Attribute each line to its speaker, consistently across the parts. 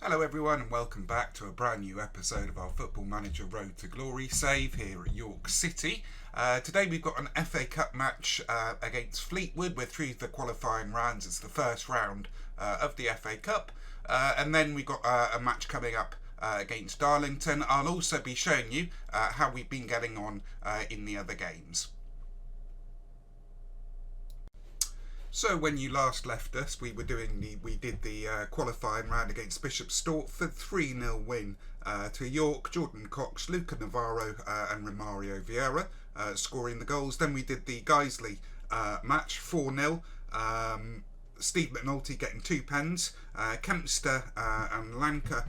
Speaker 1: Hello everyone and welcome back to a brand new episode of our Football Manager Road to Glory save here at York City. Today we've got an FA Cup match against Fleetwood. We're through the qualifying rounds. It's the first round of the FA Cup. And then we've got a match coming up against Darlington. I'll also be showing you how we've been getting on in the other games. So when you last left us, we did the qualifying round against Bishop Stortford, 3-0 win to York. Jordan Cox, Luca Navarro and Romario Vieira scoring the goals. Then we did the Guiseley match, 4-0. Steve McNulty getting 2 pens. Kempster and Lanka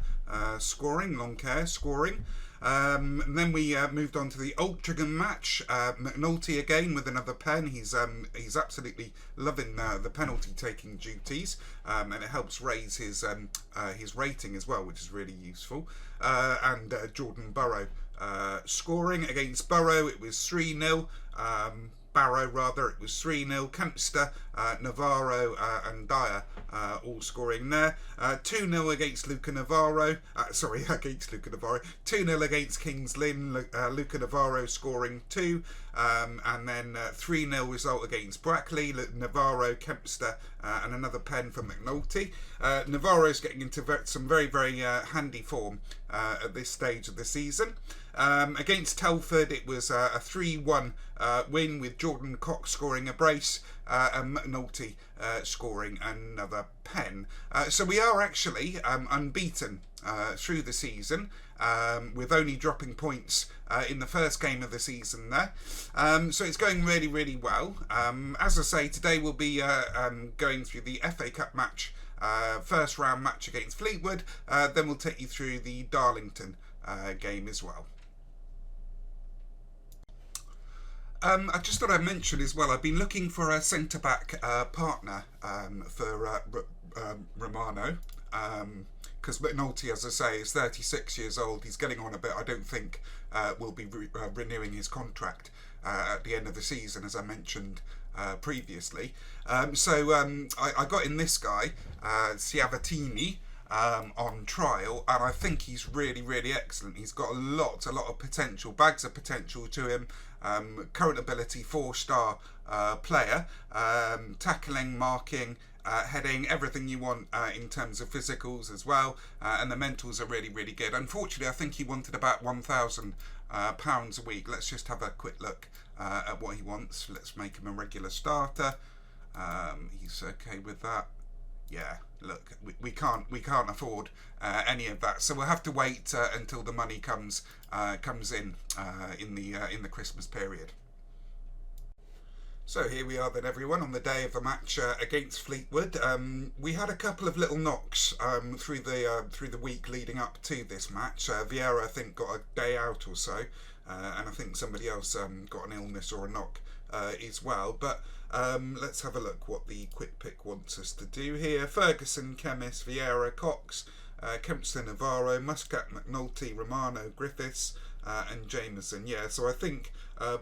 Speaker 1: scoring, Longcare scoring. And then we moved on to the Altrincham match. McNulty again with another pen. He's absolutely loving the penalty taking duties, and it helps raise his rating as well, which is really useful. And Jordan Burrow scoring against Burrow. It was 3-0. Barrow rather, it was 3-0. Kempster, Navarro and Dyer all scoring there. 2-0 against Luca Navarro. Against Luca Navarro. 2-0 against Kings Lynn. Luca Navarro scoring 2. And then 3-0 result against Brackley. Navarro, Kempster and another pen for McNulty. Navarro's getting into some very, very handy form at this stage of the season. Against Telford, it was a 3-1 win with Jordan Cox scoring a brace and McNulty scoring another pen. So we are actually unbeaten through the season, with only dropping points in the first game of the season there. So it's going really, really well. As I say, today we'll be going through the FA Cup match, first round match against Fleetwood. Then we'll take you through the Darlington game as well. I just thought I'd mention as well, I've been looking for a centre-back partner for Romano, because McNulty, as I say, is 36 years old. He's getting on a bit. I don't think we'll be renewing his contract at the end of the season, as I mentioned previously. So I got in this guy, Ciavatini, on trial, and I think he's really, really excellent. He's got a lot of potential, bags of potential to him. Current ability 4-star player, tackling, marking, heading, everything you want in terms of physicals as well, and the mentals are really, really good. Unfortunately, I think he wanted about £1,000 a week. Let's just have a quick look at what he wants. Let's make him a regular starter. He's okay with that. Yeah, look, we can't afford any of that, so we'll have to wait until the money comes in the Christmas period. So here we are then, everyone, on the day of the match against Fleetwood. We had a couple of little knocks through the week leading up to this match. Vieira, I think, got a day out or so, and I think somebody else got an illness or a knock as well. But let's have a look what the quick pick wants us to do here. Ferguson, Chemist, Vieira, Cox, Kempster, Navarro, Muscat, McNulty, Romano, Griffiths and Jameson. Yeah, so I think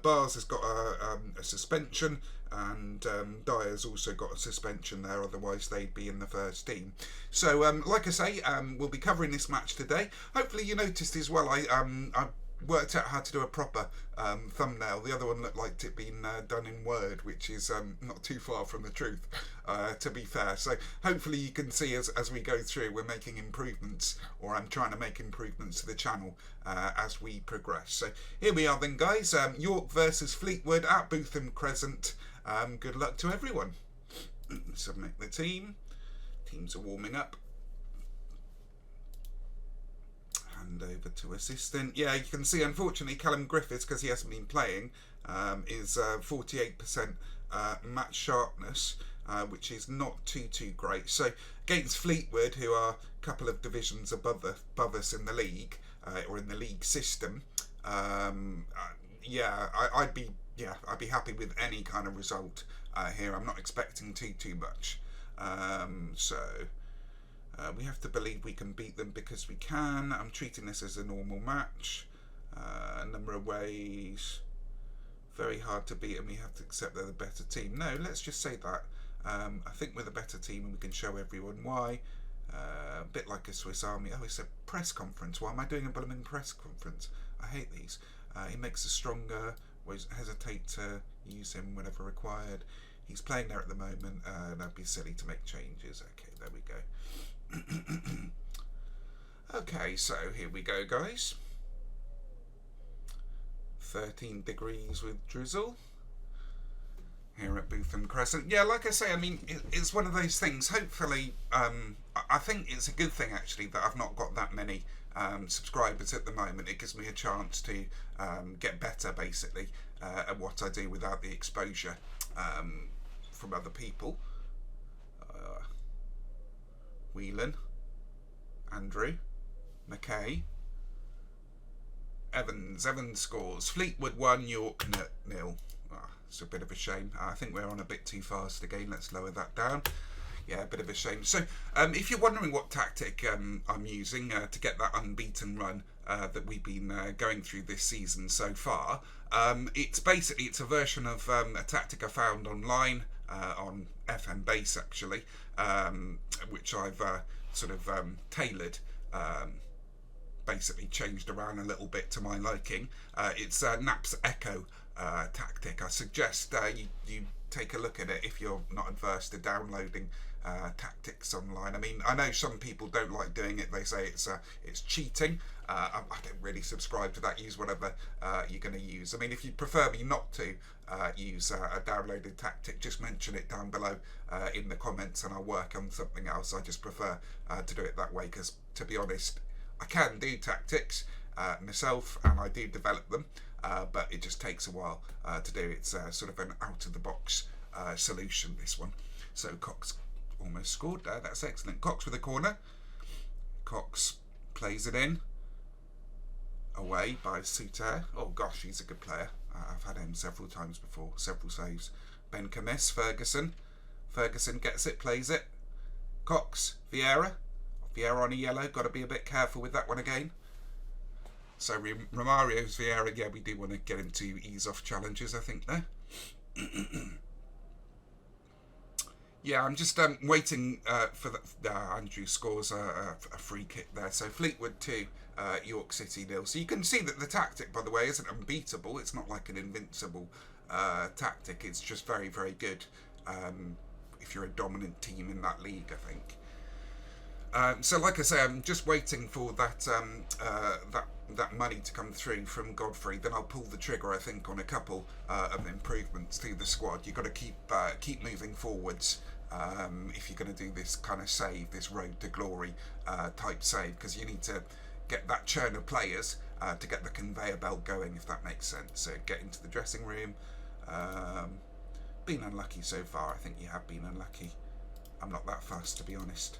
Speaker 1: Bars has got a suspension, and Dyer's also got a suspension there, otherwise they'd be in the first team. So like I say, we'll be covering this match today. Hopefully you noticed as well, I worked out how to do a proper thumbnail. The other one looked like it being done in Word, which is not too far from the truth, to be fair. So hopefully you can see as we go through, we're making improvements, or I'm trying to make improvements to the channel as we progress. So here we are then, guys. York versus Fleetwood at Bootham Crescent. Good luck to everyone. Submit the team. Teams are warming up. Hand over to assistant. Yeah, you can see, unfortunately, Callum Griffiths, because he hasn't been playing, is 48% match sharpness, which is not too Great. So against Fleetwood, who are a couple of divisions above us in the league, or in the league system, yeah, I'd be happy with any kind of result here. I'm not expecting too much. We have to believe we can beat them because we can. I'm treating this as a normal match. A number of ways. Very hard to beat, and we have to accept they're the better team. No, let's just say that. I think we're the better team, and we can show everyone why. A bit like a Swiss Army. Oh, it's a press conference. Why am I doing a blooming press conference? I hate these. He makes us stronger. Won't hesitate to use him whenever required. He's playing there at the moment. That'd be silly to make changes. Okay, there we go. Okay, so here we go, guys. 13 degrees with drizzle here at Bootham Crescent. Yeah, like I say, I mean, it's one of those things. Hopefully, I think it's a good thing actually that I've not got that many subscribers at the moment. It gives me a chance to get better, basically, at what I do without the exposure from other people. Whelan, Andrew, McKay, Evans scores. Fleetwood 1, York 0. It's a bit of a shame. I think we're on a bit too fast again. Let's lower that down. Yeah, a bit of a shame. So if you're wondering what tactic I'm using to get that unbeaten run that we've been going through this season so far, it's a version of a tactic I found online on FM Base actually, which I've sort of tailored, basically changed around a little bit to my liking. It's Nap's Echo tactic. I suggest you take a look at it if you're not adverse to downloading tactics online. I mean, I know some people don't like doing it. They say it's cheating. I don't really subscribe to that. Use whatever you're going to use. I mean, if you prefer me not to use a downloaded tactic, just mention it down below in the comments and I'll work on something else. I just prefer to do it that way because, to be honest, I can do tactics myself and I do develop them, but it just takes a while to do. It's sort of an out-of-the-box solution, this one. So Cox almost scored there. That's excellent. Cox with a corner. Cox plays it in. Away by Souter. Oh gosh, he's a good player. I've had him several times before. Several saves. Ben Camis, Ferguson. Ferguson gets it, plays it. Cox, Vieira. Vieira on a yellow. Got to be a bit careful with that one again. So Romario's Vieira. Yeah, we do want to get him to ease off challenges, I think, there. Yeah, I'm just waiting for the Andrew scores a free kick there. So Fleetwood 2, York City 0. So you can see that the tactic, by the way, isn't unbeatable. It's not like an invincible tactic. It's just very, very good if you're a dominant team in that league, I think. So like I say, I'm just waiting for that that money to come through from Godfrey. Then I'll pull the trigger, I think, on a couple of improvements to the squad. You've got to keep moving forwards if you're going to do this kind of save, this road to glory type save, because you need to get that churn of players to get the conveyor belt going, if that makes sense. So get into the dressing room. Been unlucky so far. I think you have been unlucky. I'm not that fussed, to be honest.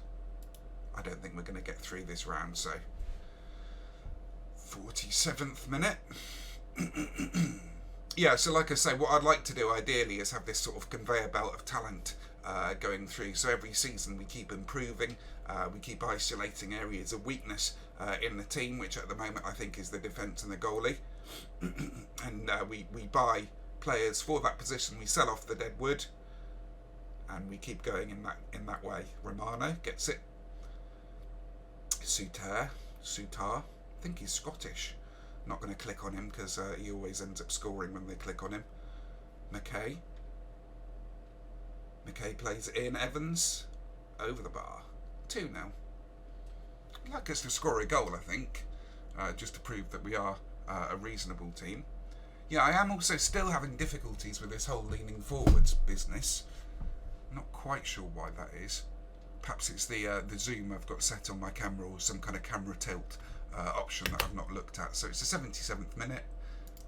Speaker 1: I don't think we're going to get through this round, so 47th minute. Yeah, so like I say, what I'd like to do ideally is have this sort of conveyor belt of talent going through. So every season we keep improving, we keep isolating areas of weakness in the team, which at the moment I think is the defence and the goalie. And we buy players for that position, we sell off the dead wood, and we keep going in that way. Romano gets it. Souter, I think he's Scottish. Not going to click on him because he always ends up scoring when they click on him. McKay plays it in. Evans over the bar. 2-0. I'd like us to score a goal, I think, just to prove that we are a reasonable team. Yeah, I am also still having difficulties with this whole leaning forwards business. I'm not quite sure why that is. Perhaps it's the zoom I've got set on my camera, or some kind of camera tilt option that I've not looked at. So it's the 77th minute.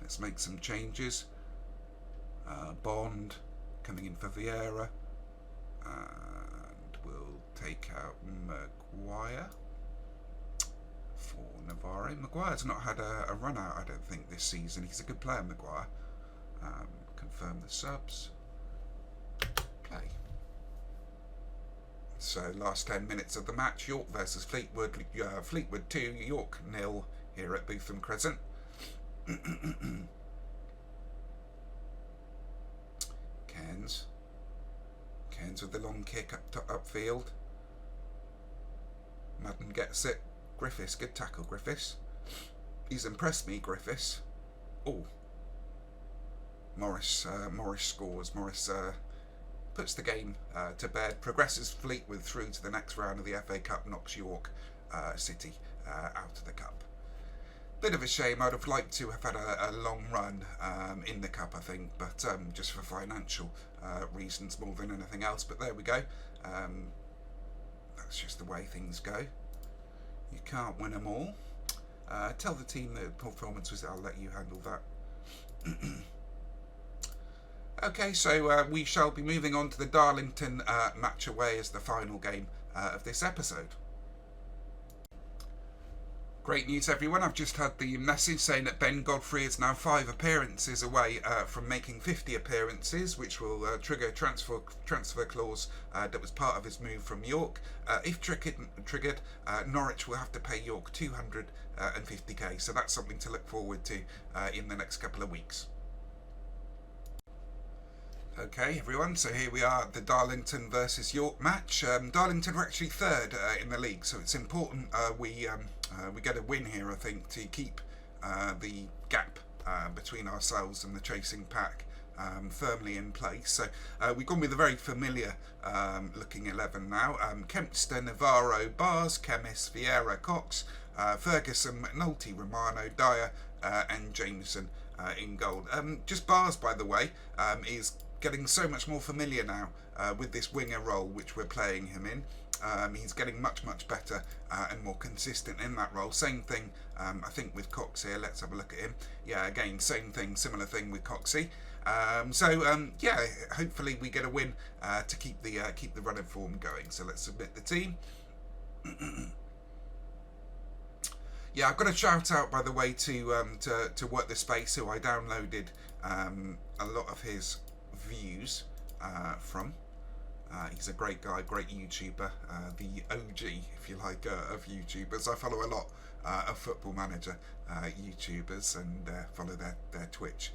Speaker 1: Let's make some changes. Bond coming in for Vieira, and we'll take out Maguire for Navarro. Maguire's not had a run out, I don't think, this season. He's a good player, Maguire. Confirm the subs. Play. So last 10 minutes of the match, York versus Fleetwood. Fleetwood 2, York 0 here at Bootham Crescent. Cairns with the long kick upfield. Madden gets it. Griffiths, good tackle, Griffiths. He's impressed me, Griffiths. Oh, Morris scores. Morris puts the game to bed, progresses Fleetwood through to the next round of the FA Cup, knocks York City out of the Cup. Bit of a shame. I'd have liked to have had a long run in the Cup, I think, but just for financial reasons more than anything else. But there we go. That's just the way things go. You can't win them all. Tell the team that the performance was. I'll let you handle that. Okay, so we shall be moving on to the Darlington match away as the final game of this episode. Great news, everyone. I've just had the message saying that Ben Godfrey is now 5 appearances away from making 50 appearances, which will trigger a transfer clause that was part of his move from York. If triggered, Norwich will have to pay York 250k, so that's something to look forward to in the next couple of weeks. Okay, everyone, so here we are at the Darlington versus York match. Darlington are actually 3rd in the league, so it's important we get a win here, I think, to keep the gap between ourselves and the chasing pack firmly in place. So we've gone with a very familiar looking 11 now. Kempster, Navarro, Bars, Chemist, Vieira, Cox, Ferguson, McNulty, Romano, Dyer and Jameson in goal. Just Bars, by the way, is getting so much more familiar now with this winger role which we're playing him in. He's getting much better and more consistent in that role. Same thing I think with Cox here. Let's have a look at him. Yeah, again, same thing, similar thing with Coxey. Yeah, hopefully we get a win to keep the run of form going. So let's submit the team. Yeah, I've got a shout out, by the way, to Work the Space, who I downloaded a lot of his views from. He's a great guy, great YouTuber, the OG, if you like, of YouTubers. I follow a lot of Football Manager YouTubers and follow their Twitch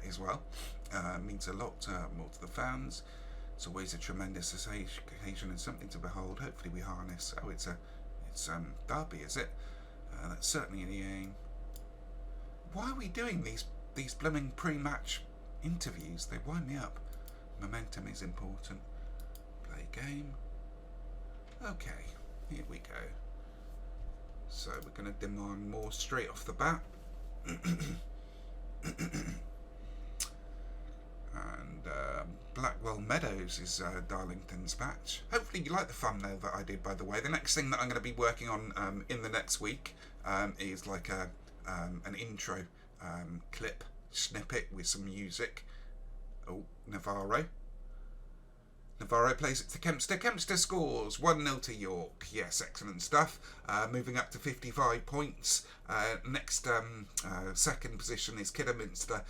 Speaker 1: as well. Means a lot more to the fans. It's always a tremendous occasion and something to behold. Hopefully we harness. Oh, it's Derby, is it? That's certainly the aim. Why are we doing these blooming pre-match interviews? They wind me up. Momentum is important. Play game. Okay, here we go. So we're going to demand more straight off the bat. And Blackwell Meadows is Darlington's match. Hopefully you like the thumbnail that I did, by the way. The next thing that I'm going to be working on in the next week is like an intro clip snippet with some music. Oh, Navarro plays it to Kempster. Kempster scores 1-0 to York. Yes, excellent stuff. Moving up to 55 points. Next second position is Kidderminster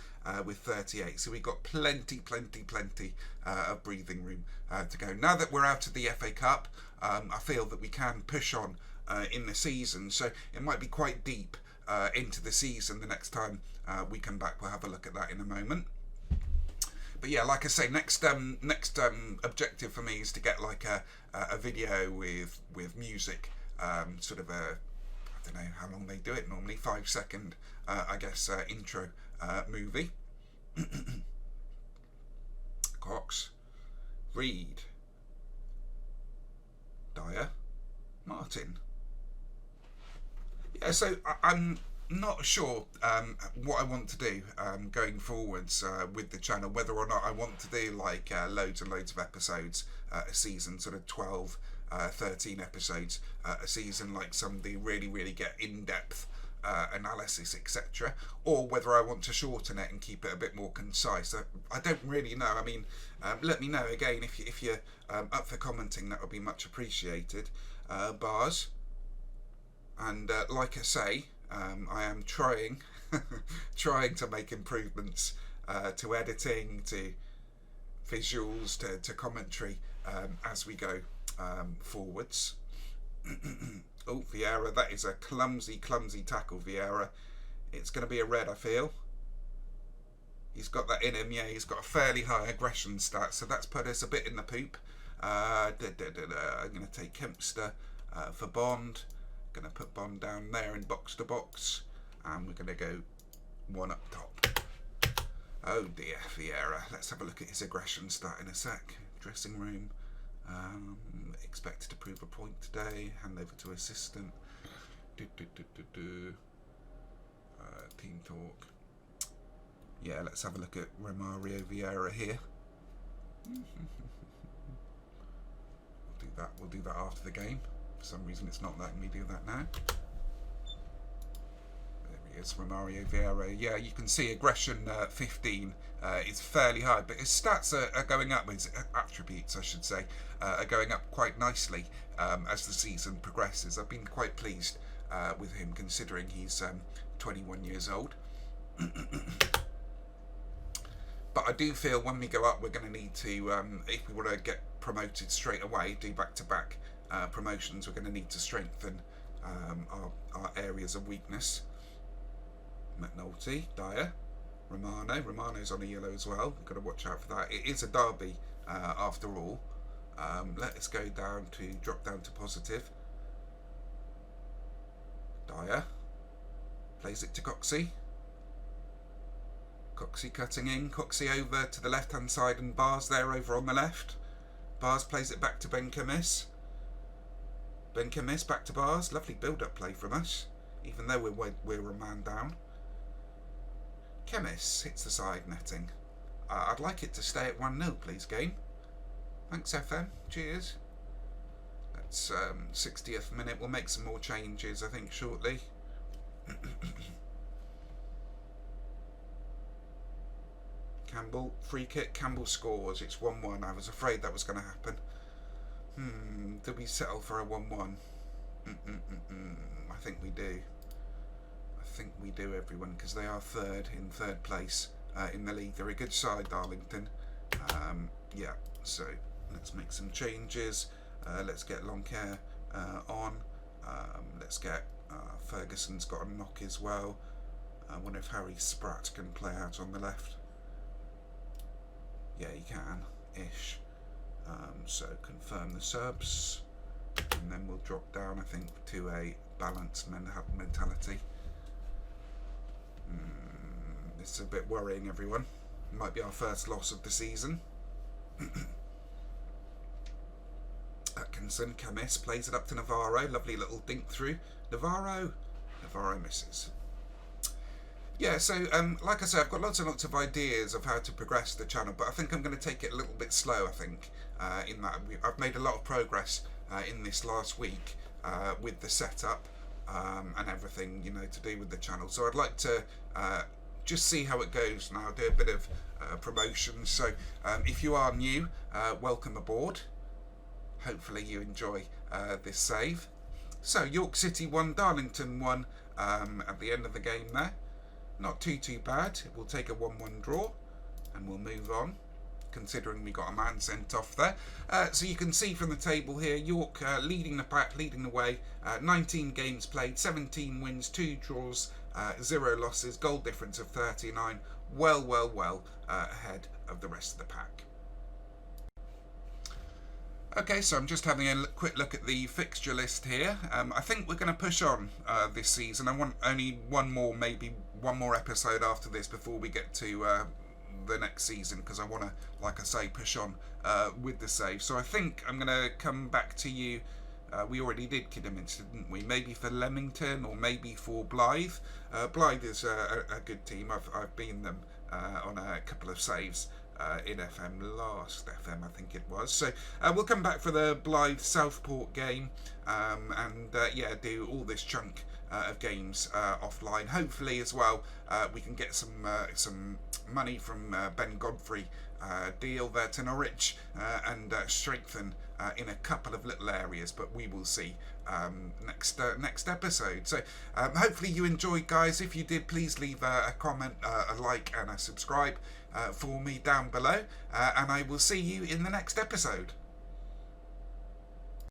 Speaker 1: with 38. So we've got plenty of breathing room to go. Now that we're out of the FA Cup, I feel that we can push on in the season. So it might be quite deep into the season the next time we come back. We'll have a look at that in a moment. But yeah, like I say, next objective for me is to get like a video with music, sort of I don't know how long they do it normally, 5-second, I guess, intro movie. Cox, Reed, Dyer, Martin. Yeah, so I'm not sure what I want to do going forwards with the channel, whether or not I want to do like loads and loads of episodes a season, sort of 12 13 episodes a season, like some of the really get in-depth analysis, etc., or whether I want to shorten it and keep it a bit more concise. I don't really know. I mean, let me know again if you're up for commenting. That would be much appreciated. Bars, and like I say, I am trying to make improvements to editing, to visuals, to commentary as we go forwards. Oh, Vieira, that is a clumsy tackle, Vieira. It's going to be a red, I feel. He's got that in him, yeah. He's got a fairly high aggression stat, so that's put us a bit in the poop. I'm going to take Kempster for Bond. Going to put Bond down there in box to box, and we're going to go one up top. Oh dear, Vieira. Let's have a look at his aggression stat in a sec. Dressing room. Expected to prove a point today. Hand over to assistant. Team talk. Yeah, let's have a look at Romario Vieira here. We'll do that after the game. For some reason it's not letting me do that now. There he is, Romario Vieira. Yeah, you can see aggression 15 is fairly high, but his stats are going up, his attributes I should say, are going up quite nicely as the season progresses. I've been quite pleased with him considering he's 21 years old. But I do feel when we go up we're going to need to, if we want to get promoted straight away, do back-to-back promotions, we're going to need to strengthen our areas of weakness. McNulty, Dyer, Romano's on a yellow as well, we've got to watch out for that. It is a derby after all. Let's go down to, drop down to positive. Dyer plays it to Coxey. Coxey cutting in, Coxey over to the left hand side and Bars there over on the left. Bars plays it back to Ben Kemis. Ben Kemis back to Bars. Lovely build up play from us, even though we're a man down. Kemis hits the side netting. I'd like it to stay at 1-0 please game. Thanks FM, cheers. That's 60th minute, we'll make some more changes I think shortly. Campbell, free kick, Campbell scores, it's 1-1, I was afraid that was going to happen. Did we settle for a 1-1? I think we do. I think we do, everyone, because they are in third place in the league. They're a good side, Darlington. Yeah, so let's make some changes. Let's get Longcare on. Let's get Ferguson's got a knock as well. I wonder if Harry Spratt can play out on the left. Yeah, he can-ish. So confirm the subs, and then we'll drop down, I think, to a balanced mentality. This is a bit worrying, everyone. Might be our first loss of the season. Atkinson, Camis plays it up to Navarro. Lovely little dink through. Navarro misses. Yeah, so like I said, I've got lots and lots of ideas of how to progress the channel, but I think I'm going to take it a little bit slow, I think, in that I've made a lot of progress in this last week with the setup and everything, you know, to do with the channel. So I'd like to just see how it goes now, do a bit of promotion. So if you are new, welcome aboard. Hopefully you enjoy this save. So York City 1, Darlington 1 at the end of the game there. Not too bad. We'll take a 1-1 draw and we'll move on, considering we got a man sent off there. So you can see from the table here, York leading the pack, leading the way. 19 games played, 17 wins, 2 draws, 0 losses, goal difference of 39. Well ahead of the rest of the pack. Okay, so I'm just having a quick look at the fixture list here. I think we're going to push on this season. I want only maybe one more episode after this before we get to the next season, because I want to, like I say, push on with the save. So I think I'm going to come back to you. We already did Kidderminster, didn't we? Maybe for Leamington or maybe for Blythe. Blythe is a good team. I've been them on a couple of saves. In last FM I think it was. So we'll come back for the Blythe Southport game and yeah, do all this chunk of games offline. Hopefully as well we can get some money from Ben Godfrey deal there to Norwich and strengthen in a couple of little areas, but we will see next episode. So hopefully you enjoyed, guys. If you did, please leave a comment, a like and a subscribe for me down below, and I will see you in the next episode.